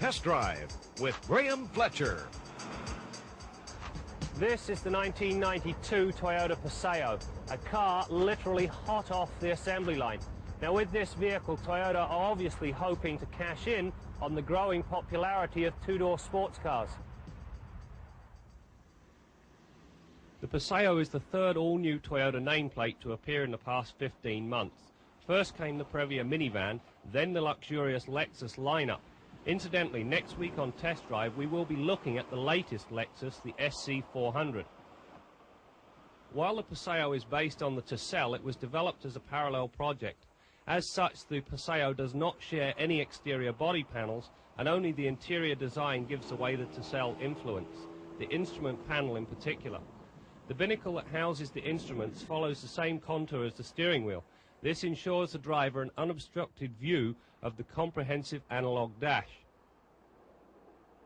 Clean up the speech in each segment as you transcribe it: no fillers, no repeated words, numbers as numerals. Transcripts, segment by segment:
Test Drive with Graham Fletcher. This is the 1992 Toyota Paseo, a car literally hot off the assembly line. Now with this vehicle, Toyota are obviously hoping to cash in on the growing popularity of two-door sports cars. The Paseo is the third all-new Toyota nameplate to appear in the past 15 months. First came the Previa minivan, then the luxurious Lexus lineup. Incidentally, next week on Test Drive we will be looking at the latest Lexus, the SC400. While the Paseo is based on the Tercel, it was developed as a parallel project. As such, the Paseo does not share any exterior body panels, and only the interior design gives away the Tercel influence, the instrument panel in particular. The binnacle that houses the instruments follows the same contour as the steering wheel. This ensures the driver an unobstructed view of the comprehensive analog dash.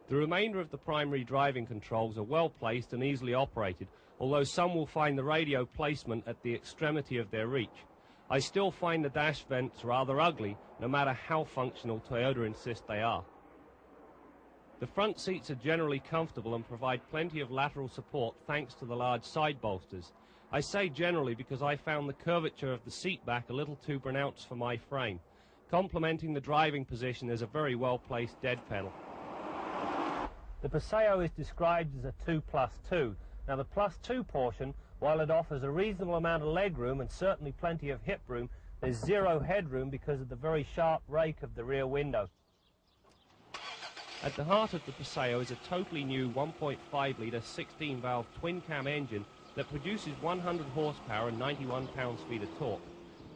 The remainder of the primary driving controls are well placed and easily operated, although some will find the radio placement at the extremity of their reach. I still find the dash vents rather ugly, no matter how functional Toyota insist they are. The front seats are generally comfortable and provide plenty of lateral support thanks to the large side bolsters. I say generally because I found the curvature of the seat back a little too pronounced for my frame. Complementing the driving position is a very well-placed dead pedal. The Paseo is described as a 2+2. Now the +2 portion, while it offers a reasonable amount of legroom and certainly plenty of hip room, there's zero headroom because of the very sharp rake of the rear window. At the heart of the Paseo is a totally new 1.5-litre 16-valve twin-cam engine that produces 100 horsepower and 91 pounds-feet of torque.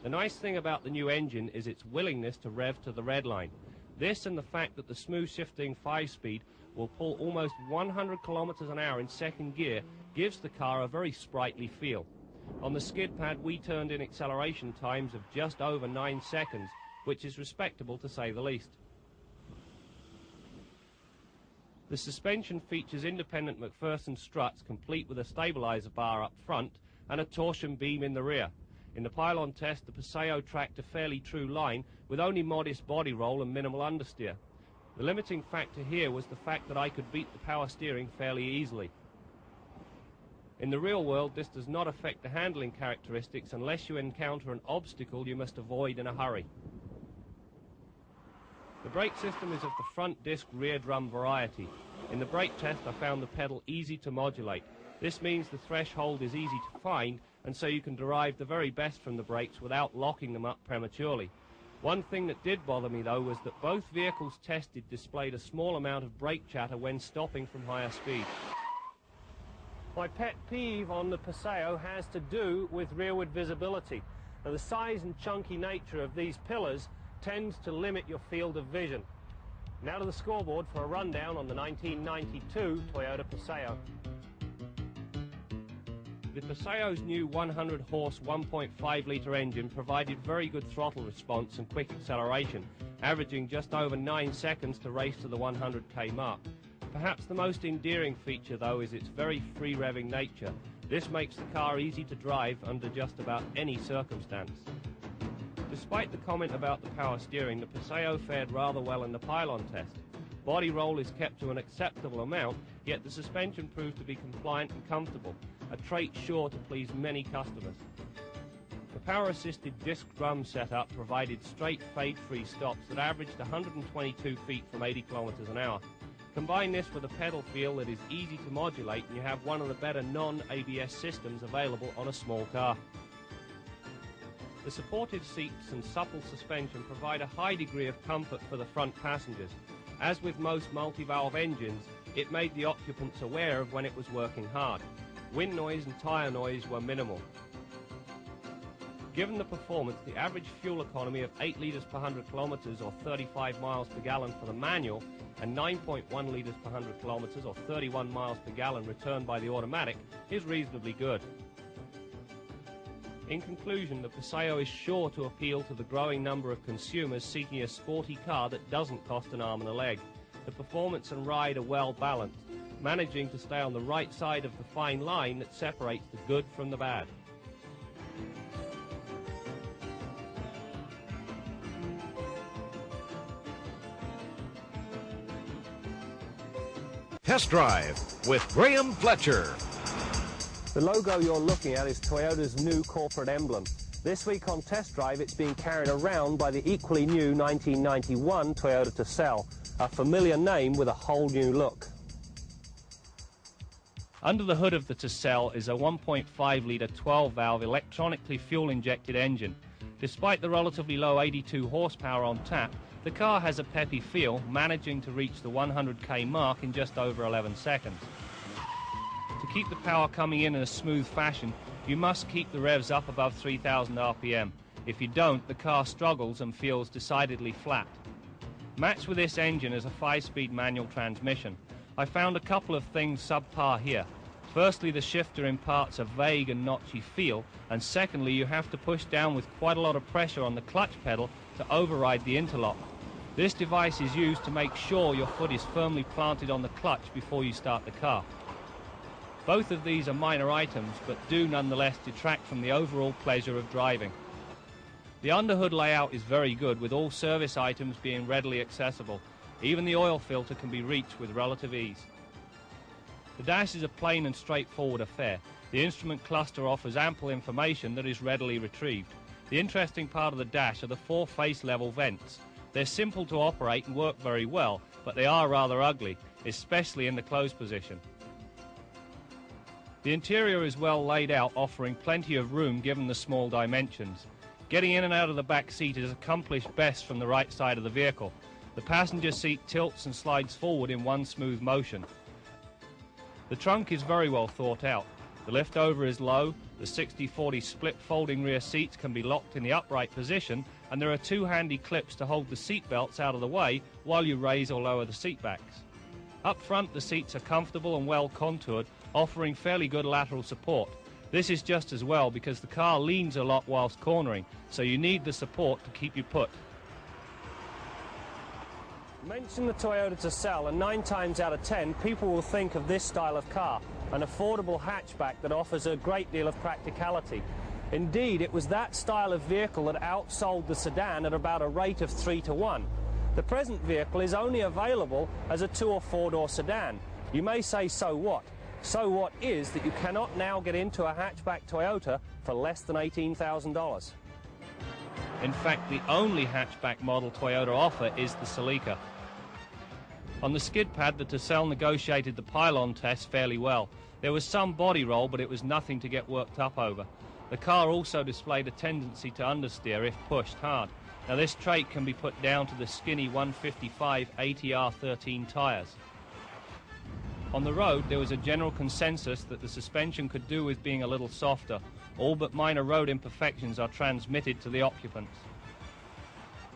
The nice thing about the new engine is its willingness to rev to the red line. This and the fact that the smooth-shifting 5-speed will pull almost 100 kilometers an hour in second gear gives the car a very sprightly feel. On the skid pad we turned in acceleration times of just over 9 seconds, which is respectable to say the least. The suspension features independent McPherson struts complete with a stabilizer bar up front and a torsion beam in the rear. In the pylon test, the Paseo tracked a fairly true line with only modest body roll and minimal understeer. The limiting factor here was the fact that I could beat the power steering fairly easily. In the real world, this does not affect the handling characteristics unless you encounter an obstacle you must avoid in a hurry. The brake system is of the front disc rear drum variety. In the brake test I found the pedal easy to modulate. This means the threshold is easy to find, and so you can derive the very best from the brakes without locking them up prematurely. One thing that did bother me though was that both vehicles tested displayed a small amount of brake chatter when stopping from higher speeds. My pet peeve on the Paseo has to do with rearward visibility. Now, the size and chunky nature of these pillars tends to limit your field of vision. Now to the scoreboard for a rundown on the 1992 Toyota Paseo. The Paseo's new 100-horse 1.5-litre engine provided very good throttle response and quick acceleration, averaging just over 9 seconds to race to the 100k mark. Perhaps the most endearing feature, though, is its very free-revving nature. This makes the car easy to drive under just about any circumstance. Despite the comment about the power steering, the Paseo fared rather well in the pylon test. Body roll is kept to an acceptable amount, yet the suspension proved to be compliant and comfortable, a trait sure to please many customers. The power-assisted disc drum setup provided straight fade-free stops that averaged 122 feet from 80 kilometers an hour. Combine this with a pedal feel that is easy to modulate and you have one of the better non-ABS systems available on a small car. The supported seats and supple suspension provide a high degree of comfort for the front passengers. As with most multi-valve engines, it made the occupants aware of when it was working hard. Wind noise and tyre noise were minimal. Given the performance, the average fuel economy of 8 litres per 100 kilometres or 35 miles per gallon for the manual and 9.1 litres per 100 kilometres or 31 miles per gallon returned by the automatic is reasonably good. In conclusion, the Paseo is sure to appeal to the growing number of consumers seeking a sporty car that doesn't cost an arm and a leg. The performance and ride are well balanced, managing to stay on the right side of the fine line that separates the good from the bad. Test Drive with Graham Fletcher. The logo you're looking at is Toyota's new corporate emblem. This week on Test Drive, it's being carried around by the equally new 1991 Toyota Tercel, a familiar name with a whole new look. Under the hood of the Tercel is a 1.5-litre 12-valve electronically fuel-injected engine. Despite the relatively low 82 horsepower on tap, the car has a peppy feel, managing to reach the 100k mark in just over 11 seconds. To keep the power coming in a smooth fashion, you must keep the revs up above 3,000 RPM. If you don't, the car struggles and feels decidedly flat. Matched with this engine is a 5-speed manual transmission. I found a couple of things subpar here. Firstly, the shifter imparts a vague and notchy feel, and secondly, you have to push down with quite a lot of pressure on the clutch pedal to override the interlock. This device is used to make sure your foot is firmly planted on the clutch before you start the car. Both of these are minor items, but do nonetheless detract from the overall pleasure of driving. The underhood layout is very good, with all service items being readily accessible. Even the oil filter can be reached with relative ease. The dash is a plain and straightforward affair. The instrument cluster offers ample information that is readily retrieved. The interesting part of the dash are the 4 face-level vents. They're simple to operate and work very well, but they are rather ugly, especially in the closed position. The interior is well laid out, offering plenty of room given the small dimensions. Getting in and out of the back seat is accomplished best from the right side of the vehicle. The passenger seat tilts and slides forward in one smooth motion. The trunk is very well thought out. The lift over is low, the 60-40 split folding rear seats can be locked in the upright position, and there are 2 handy clips to hold the seat belts out of the way while you raise or lower the seat backs. Up front, the seats are comfortable and well contoured, offering fairly good lateral support. This is just as well because the car leans a lot whilst cornering, so you need the support to keep you put. Mention the Toyota Tercel, and 9 times out of 10 people will think of this style of car, an affordable hatchback that offers a great deal of practicality. Indeed, it was that style of vehicle that outsold the sedan at about a rate of 3 to 1. The present vehicle is only available as a 2 or 4-door sedan. You may say, so what? So what is that you cannot now get into a hatchback Toyota for less than $18,000. In fact, the only hatchback model Toyota offer is the Celica. On the skid pad, the Tercel negotiated the pylon test fairly well. There was some body roll, but it was nothing to get worked up over. The car also displayed a tendency to understeer if pushed hard. Now, this trait can be put down to the skinny 155 ATR 13 tyres. On the road, there was a general consensus that the suspension could do with being a little softer. All but minor road imperfections are transmitted to the occupants.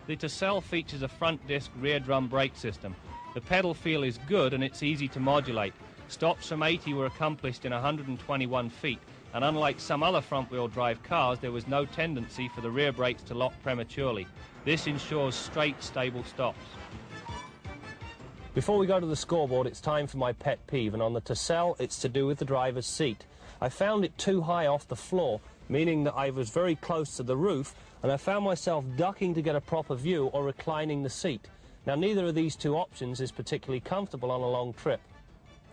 The Tercel features a front disc rear drum brake system. The pedal feel is good and it's easy to modulate. Stops from 80 were accomplished in 121 feet, and unlike some other front-wheel drive cars, there was no tendency for the rear brakes to lock prematurely. This ensures straight, stable stops. Before we go to the scoreboard, it's time for my pet peeve, and on the Tercel, it's to do with the driver's seat. I found it too high off the floor, meaning that I was very close to the roof, and I found myself ducking to get a proper view or reclining the seat. Now, neither of these 2 options is particularly comfortable on a long trip.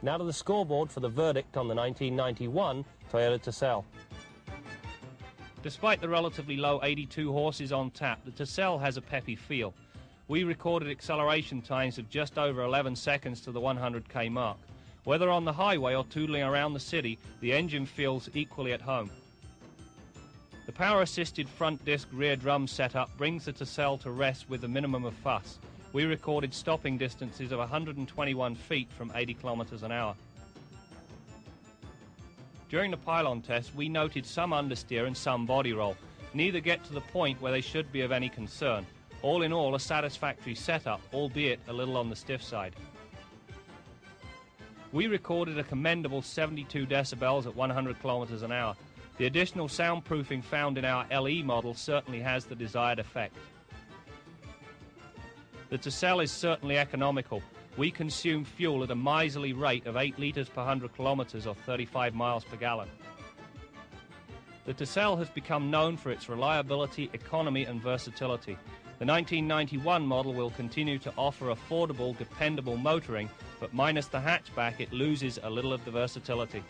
Now to the scoreboard for the verdict on the 1991 Toyota Tercel. Despite the relatively low 82 horses on tap, the Tercel has a peppy feel. We recorded acceleration times of just over 11 seconds to the 100k mark. Whether on the highway or tootling around the city, the engine feels equally at home. The power-assisted front disc rear drum setup brings the Tercel to rest with a minimum of fuss. We recorded stopping distances of 121 feet from 80 kilometers an hour. During the pylon test, we noted some understeer and some body roll. Neither get to the point where they should be of any concern. All in all, a satisfactory setup, albeit a little on the stiff side. We recorded a commendable 72 decibels at 100 kilometers an hour. The additional soundproofing found in our LE model certainly has the desired effect. The Tercel is certainly economical. We consume fuel at a miserly rate of 8 litres per 100 kilometres or 35 miles per gallon. The Tercel has become known for its reliability, economy and versatility. The 1991 model will continue to offer affordable, dependable motoring, but minus the hatchback, it loses a little of the versatility.